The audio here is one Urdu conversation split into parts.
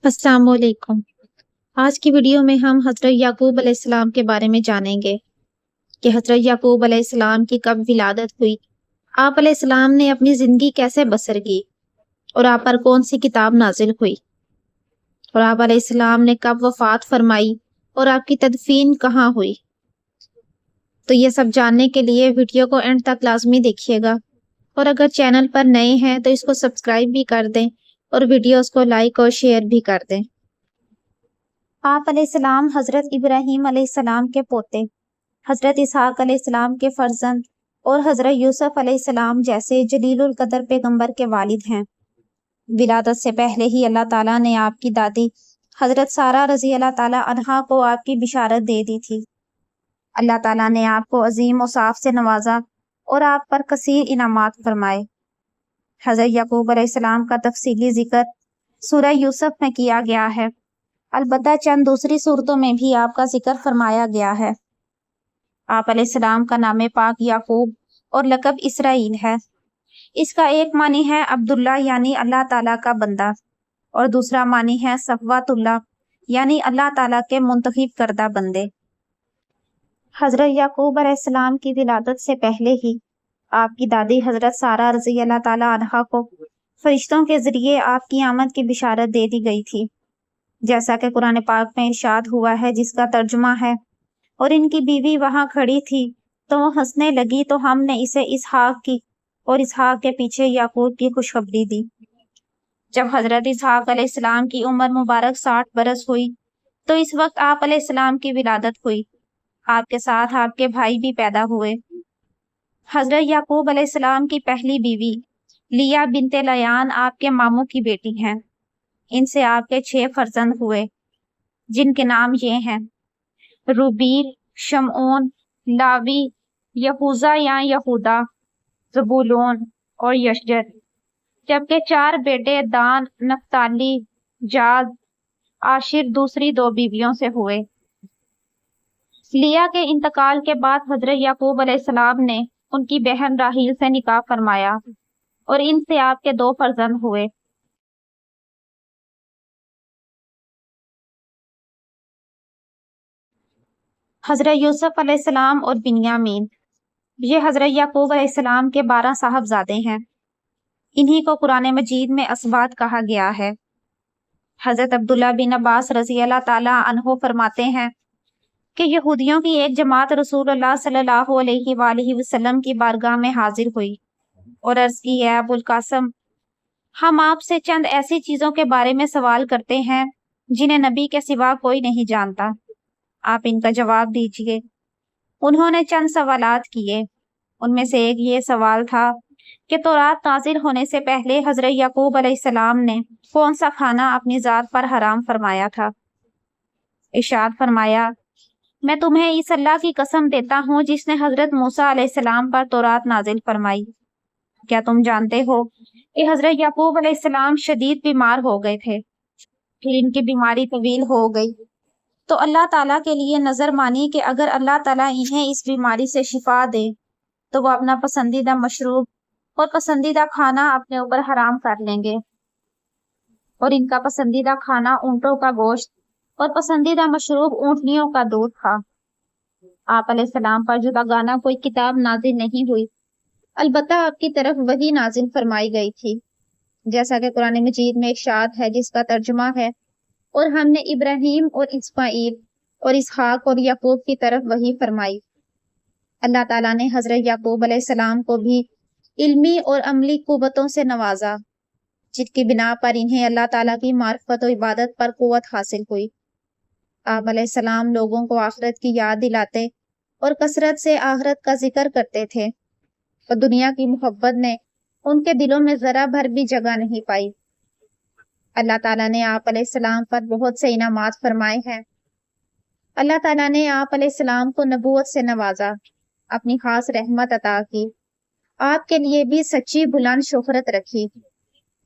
السلام علیکم۔ آج کی ویڈیو میں ہم حضرت یعقوب علیہ السلام کے بارے میں جانیں گے کہ حضرت یعقوب علیہ السلام کی کب ولادت ہوئی، آپ علیہ السلام نے اپنی زندگی کیسے بسر کی اور آپ پر کون سی کتاب نازل ہوئی، اور آپ علیہ السلام نے کب وفات فرمائی اور آپ کی تدفین کہاں ہوئی۔ تو یہ سب جاننے کے لیے ویڈیو کو اینڈ تک لازمی دیکھیے گا، اور اگر چینل پر نئے ہیں تو اس کو سبسکرائب بھی کر دیں اور ویڈیوز کو لائک اور شیئر بھی کر دیں۔ آپ علیہ السلام حضرت ابراہیم علیہ السلام کے پوتے، حضرت اسحاق علیہ السلام کے فرزند اور حضرت یوسف علیہ السلام جیسے جلیل القدر پیغمبر کے والد ہیں۔ ولادت سے پہلے ہی اللہ تعالیٰ نے آپ کی دادی حضرت سارہ رضی اللہ تعالیٰ عنہا کو آپ کی بشارت دے دی تھی۔ اللہ تعالیٰ نے آپ کو عظیم اوصاف سے نوازا اور آپ پر کثیر انعامات فرمائے۔ حضرت یعقوب علیہ السلام کا تفصیلی ذکر سورہ یوسف میں کیا گیا ہے، البتہ چند دوسری صورتوں میں بھی آپ کا ذکر فرمایا گیا ہے۔ آپ علیہ السلام کا نام پاک یعقوب اور لقب اسرائیل ہے۔ اس کا ایک معنی ہے عبداللہ یعنی اللہ تعالیٰ کا بندہ، اور دوسرا معنی ہے صفوت اللہ یعنی اللہ تعالیٰ کے منتخب کردہ بندے۔ حضرت یعقوب علیہ السلام کی ولادت سے پہلے ہی آپ کی دادی حضرت سارہ رضی اللہ تعالیٰ عنہا کو فرشتوں کے ذریعے آپ کی آمد کی بشارت دے دی گئی تھی، جیسا کہ قرآن پاک میں ارشاد ہوا ہے، جس کا ترجمہ ہے، اور ان کی بیوی وہاں کھڑی تھی تو وہ ہنسنے لگی تو ہم نے اسے اسحاق کی اور اسحاق کے پیچھے یعقوب کی خوشخبری دی۔ جب حضرت اسحاق علیہ السلام کی عمر مبارک 60 برس ہوئی تو اس وقت آپ علیہ السلام کی ولادت ہوئی۔ آپ کے ساتھ آپ کے بھائی بھی پیدا ہوئے۔ حضرت یعقوب علیہ السلام کی پہلی بیوی لیا بنت لیان آپ کے ماموں کی بیٹی ہیں۔ ان سے آپ کے 6 فرزند ہوئے، جن کے نام یہ ہیں: روبیل، شمعون، لاوی، یہوذا یا یہودا، زبولون اور یشجر، جبکہ 4 بیٹے دان، نفتالی، جاد، عاشر دوسری 2 بیویوں سے ہوئے۔ لیا کے انتقال کے بعد حضرت یعقوب علیہ السلام نے ان کی بہن راحیل سے نکاح فرمایا اور ان سے آپ کے 2 فرزند ہوئے۔ حضرت یوسف علیہ السلام اور بنیامین، یہ حضرت یعقوب علیہ السلام کے 12 صاحبزادے ہیں۔ انہی کو قرآن مجید میں اسباط کہا گیا ہے۔ حضرت عبداللہ بن عباس رضی اللہ تعالیٰ عنہ فرماتے ہیں کہ یہودیوں کی ایک جماعت رسول اللہ صلی اللہ علیہ وآلہ وسلم کی بارگاہ میں حاضر ہوئی اور عرض کی، اے ابو القاسم، ہم آپ سے چند ایسی چیزوں کے بارے میں سوال کرتے ہیں جنہیں نبی کے سوا کوئی نہیں جانتا، آپ ان کا جواب دیجئے۔ انہوں نے چند سوالات کیے، ان میں سے ایک یہ سوال تھا کہ تورات نازل ہونے سے پہلے حضرت یعقوب علیہ السلام نے کون سا کھانا اپنی ذات پر حرام فرمایا تھا۔ ارشاد فرمایا، میں تمہیں اس اللہ کی قسم دیتا ہوں جس نے حضرت موسیٰ علیہ السلام پر تورات نازل فرمائی۔ کیا تم جانتے ہو کہ حضرت یعقوب علیہ السلام شدید بیمار ہو گئے تھے، پھر ان کی بیماری طویل ہو گئی تو اللہ تعالیٰ کے لیے نظر مانی کہ اگر اللہ تعالیٰ انہیں اس بیماری سے شفا دے تو وہ اپنا پسندیدہ مشروب اور پسندیدہ کھانا اپنے اوپر حرام کر لیں گے، اور ان کا پسندیدہ کھانا اونٹوں کا گوشت اور پسندیدہ مشروب اونٹنیوں کا دودھ تھا۔ آپ علیہ السلام پر جداگانہ کوئی کتاب نازل نہیں ہوئی، البتہ آپ کی طرف وحی نازل فرمائی گئی تھی، جیسا کہ قرآن مجید میں ارشاد ہے، جس کا ترجمہ ہے، اور ہم نے ابراہیم اور اسماعیل اور اسحاق اور یعقوب کی طرف وحی فرمائی۔ اللہ تعالیٰ نے حضرت یعقوب علیہ السلام کو بھی علمی اور عملی قوتوں سے نوازا، جن کی بنا پر انہیں اللہ تعالیٰ کی معرفت و عبادت پر قوت حاصل ہوئی۔ آپ علیہ السلام لوگوں کو آخرت کی یاد دلاتے اور کثرت سے آخرت کا ذکر کرتے تھے، اور دنیا کی محبت نے ان کے دلوں میں ذرا بھر بھی جگہ نہیں پائی۔ اللہ تعالیٰ نے آپ علیہ السلام پر بہت سے انعامات فرمائے ہیں۔ اللہ تعالیٰ نے آپ علیہ السلام کو نبوت سے نوازا، اپنی خاص رحمت عطا کی، آپ کے لیے بھی سچی بلند شہرت رکھی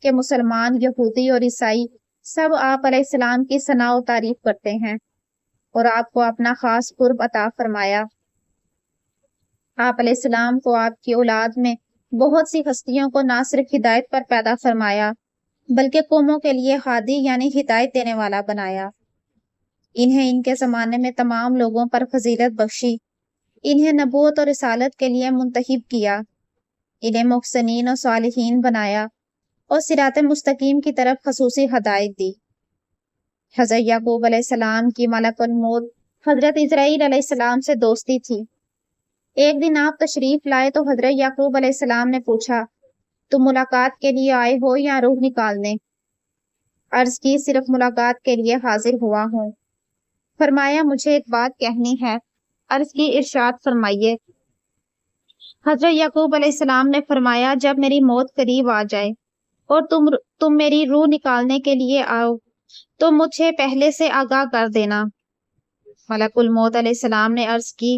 کہ مسلمان، یہودی اور عیسائی سب آپ علیہ السلام کی ثنا و تعریف کرتے ہیں اور آپ کو اپنا خاص قرب عطا فرمایا۔ آپ علیہ السلام کو آپ کی اولاد میں بہت سی ہستیوں کو نہ صرف ہدایت پر پیدا فرمایا بلکہ قوموں کے لیے ہادی یعنی ہدایت دینے والا بنایا۔ انہیں ان کے زمانے میں تمام لوگوں پر فضیلت بخشی، انہیں نبوت اور رسالت کے لیے منتخب کیا، انہیں محسنین اور صالحین بنایا اور صراط مستقیم کی طرف خصوصی ہدایت دی۔ حضرت یعقوب علیہ السلام کی ملک الموت حضرت اسرائیل علیہ السلام سے دوستی تھی۔ ایک دن آپ تشریف لائے تو حضرت یعقوب علیہ السلام نے پوچھا، تم ملاقات کے لیے آئے ہو یا روح نکالنے؟ عرض کی، صرف ملاقات کے لیے حاضر ہوا ہوں۔ فرمایا، مجھے ایک بات کہنی ہے۔ عرض کی، ارشاد فرمائیے۔ حضرت یعقوب علیہ السلام نے فرمایا، جب میری موت قریب آ جائے اور تم میری روح نکالنے کے لیے آؤ تو مجھے پہلے سے آگاہ کر دینا۔ ملک الموت علیہ السلام نے عرض کی،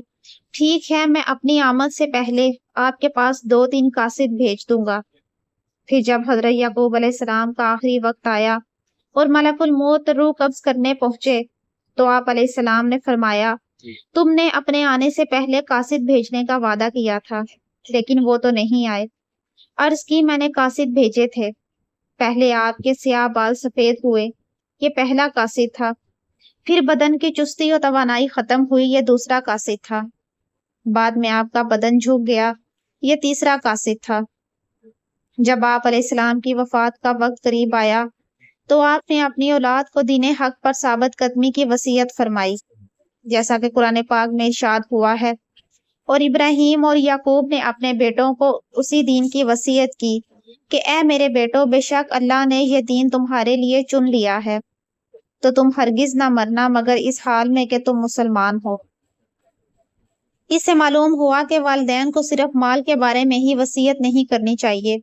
ٹھیک ہے، میں اپنی آمد سے پہلے آپ کے پاس 2-3 قاصد بھیج دوں گا۔ پھر جب حضرت یعقوب علیہ السلام کا آخری وقت آیا اور ملک الموت روح قبض کرنے پہنچے تو آپ علیہ السلام نے فرمایا، تم نے اپنے آنے سے پہلے قاصد بھیجنے کا وعدہ کیا تھا، لیکن وہ تو نہیں آئے۔ عرض کی، میں نے قاصد بھیجے تھے۔ پہلے آپ کے سیاہ بال سفید ہوئے، یہ پہلا قاصد تھا۔ پھر بدن کی چستی اور توانائی ختم ہوئی، یہ دوسرا قاصد تھا۔ بعد میں آپ کا بدن جھک گیا، یہ تیسرا قاصد تھا۔ جب آپ علیہ السلام کی وفات کا وقت قریب آیا تو آپ نے اپنی اولاد کو دین حق پر ثابت قدمی کی وصیت فرمائی، جیسا کہ قرآن پاک میں ارشاد ہوا ہے، اور ابراہیم اور یعقوب نے اپنے بیٹوں کو اسی دین کی وصیت کی کہ اے میرے بیٹوں، بے شک اللہ نے یہ دین تمہارے لیے چن لیا ہے، تو تم ہرگز نہ مرنا مگر اس حال میں کہ تم مسلمان ہو۔ اس سے معلوم ہوا کہ والدین کو صرف مال کے بارے میں ہی وصیت نہیں کرنی چاہیے،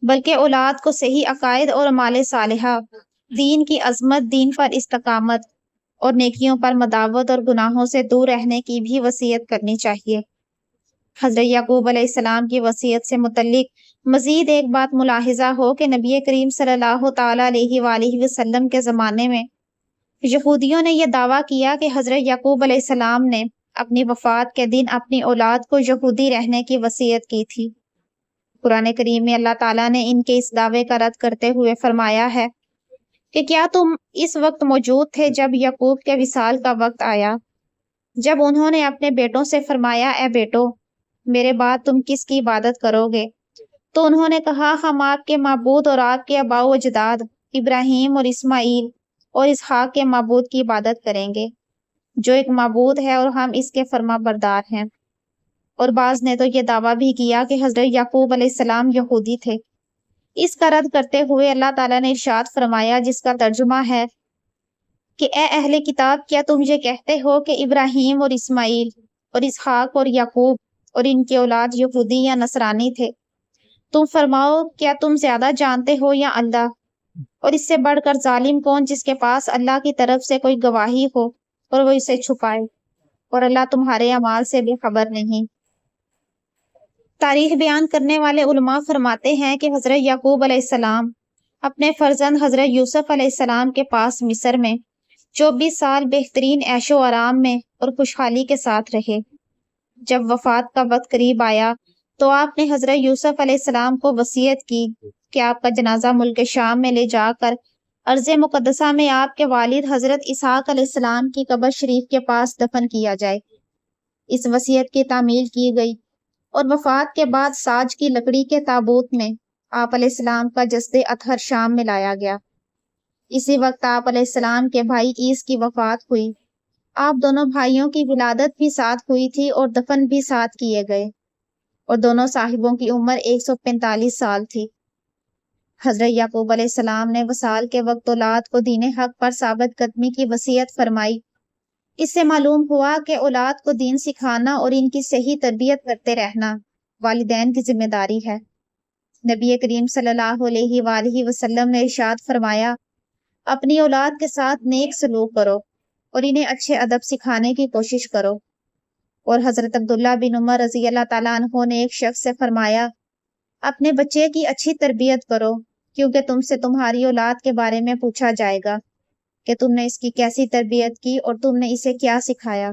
بلکہ اولاد کو صحیح عقائد اور اعمال صالحہ، دین کی عظمت، دین پر استقامت اور نیکیوں پر مداوت اور گناہوں سے دور رہنے کی بھی وصیت کرنی چاہیے۔ حضرت یعقوب علیہ السلام کی وصیت سے متعلق مزید ایک بات ملاحظہ ہو کہ نبی کریم صلی اللہ تعالیٰ علیہ وآلہ وسلم کے زمانے میں یہودیوں نے یہ دعویٰ کیا کہ حضرت یعقوب علیہ السلام نے اپنی وفات کے دن اپنی اولاد کو یہودی رہنے کی وصیت کی تھی۔ قرآن کریم میں اللہ تعالیٰ نے ان کے اس دعوے کا رد کرتے ہوئے فرمایا ہے کہ کیا تم اس وقت موجود تھے جب یعقوب کے وصال کا وقت آیا، جب انہوں نے اپنے بیٹوں سے فرمایا، اے بیٹو، میرے بعد تم کس کی عبادت کرو گے؟ تو انہوں نے کہا، ہم آپ کے معبود اور آپ کے آباء و اجداد ابراہیم اور اسماعیل اور اسحاق کے معبود کی عبادت کریں گے، جو ایک معبود ہے اور ہم اس کے فرما بردار ہیں۔ اور بعض نے تو یہ دعویٰ بھی کیا کہ حضرت یعقوب علیہ السلام یہودی تھے۔ اس کا رد کرتے ہوئے اللہ تعالیٰ نے ارشاد فرمایا، جس کا ترجمہ ہے کہ اے اہل کتاب، کیا تم یہ کہتے ہو کہ ابراہیم اور اسماعیل اور اسحاق اور یعقوب اور ان کے اولاد یہودی یا نصرانی تھے؟ تم فرماؤ، کیا تم زیادہ جانتے ہو یا اللہ؟ اور اس سے بڑھ کر ظالم کون جس کے پاس اللہ کی طرف سے کوئی گواہی ہو اور وہ اسے چھپائے، اور اللہ تمہارے اعمال سے بے خبر نہیں۔ تاریخ بیان کرنے والے علماء فرماتے ہیں کہ حضرت یعقوب علیہ السلام اپنے فرزند حضرت یوسف علیہ السلام کے پاس مصر میں 24 سال بہترین عیش و آرام میں اور خوشحالی کے ساتھ رہے۔ جب وفات کا وقت قریب آیا تو آپ نے حضرت یوسف علیہ السلام کو وصیت کی کہ آپ کا جنازہ ملک شام میں لے جا کر ارض مقدسہ میں آپ کے والد حضرت اسحاق علیہ السلام کی قبر شریف کے پاس دفن کیا جائے۔ اس وصیت کی تعمیل کی گئی اور وفات کے بعد ساج کی لکڑی کے تابوت میں آپ علیہ السلام کا جسد اطہر شام میں لایا گیا۔ اسی وقت آپ علیہ السلام کے بھائی عیس کی وفات ہوئی۔ آپ دونوں بھائیوں کی ولادت بھی ساتھ ہوئی تھی اور دفن بھی ساتھ کیے گئے، اور دونوں صاحبوں کی عمر 145 سال تھی۔ حضرت یعقوب علیہ السلام نے وصال کے وقت اولاد کو دین حق پر ثابت قدمی کی وصیت فرمائی۔ اس سے معلوم ہوا کہ اولاد کو دین سکھانا اور ان کی صحیح تربیت کرتے رہنا والدین کی ذمہ داری ہے۔ نبی کریم صلی اللہ علیہ وآلہ وسلم نے ارشاد فرمایا، اپنی اولاد کے ساتھ نیک سلوک کرو اور انہیں اچھے ادب سکھانے کی کوشش کرو۔ اور حضرت عبداللہ بن عمر رضی اللہ تعالیٰ عنہ نے ایک شخص سے فرمایا، اپنے بچے کی اچھی تربیت کرو، کیونکہ تم سے تمہاری اولاد کے بارے میں پوچھا جائے گا کہ تم نے اس کی کیسی تربیت کی اور تم نے اسے کیا سکھایا۔